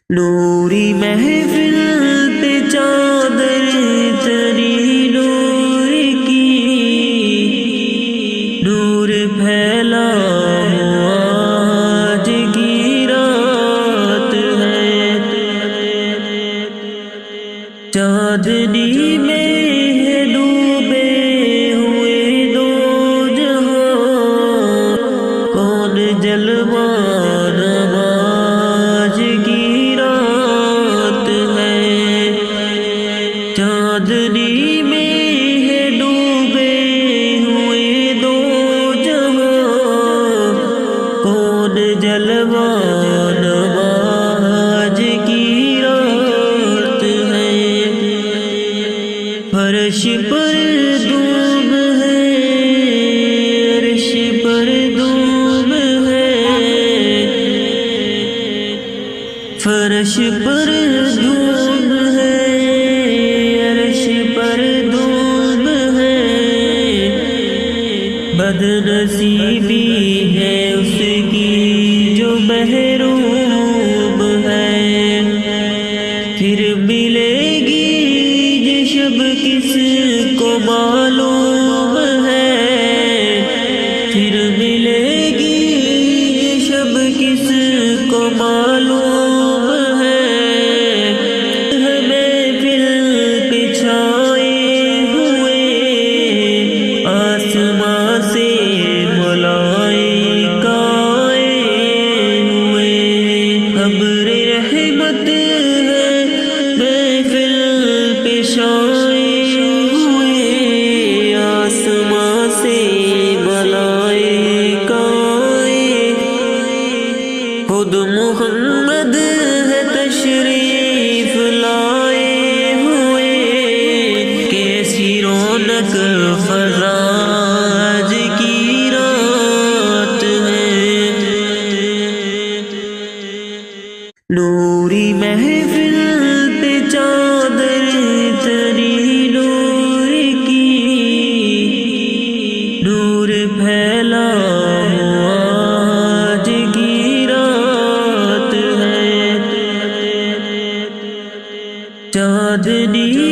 نوری محفل پہ چادر تری نور کی، نور پھیلا آج کی رات ہے، چاندنی میں ہے ڈوبے ہوئے دو جہاں، کون جلوان آج کی رات ہے، چاندنی میں ہے ڈوبے ہوئے دو جہاں، کون جلوان آج کی رات ہے، فرش پر دھوم ہے، عرش پر دھوم ہے، فرش پر دھوم ہے، عرش پر دھوم ہے، بد نصیبی ہے اس کی جو محروم ہے، پھر ملے گی یہ شب کس کو معلوم ہے، پھر ملے گی یہ شب کس کو معلوم ہے، ہمیں پھر پچھائے ہوئے آسماں سے ملائکہ آئے ہوئے، ابر رحمت ہے محفل پہ چھائے ہوئے، آسماں سے ملائکہ آئے، خود محمد ہے تشریف لائے ہوئے، کیسی رونق فضا آج کی رات ہے، نوری محفل پہ چادر تری نور کی، نور پھیلا آج کی رات ہے، چاندنی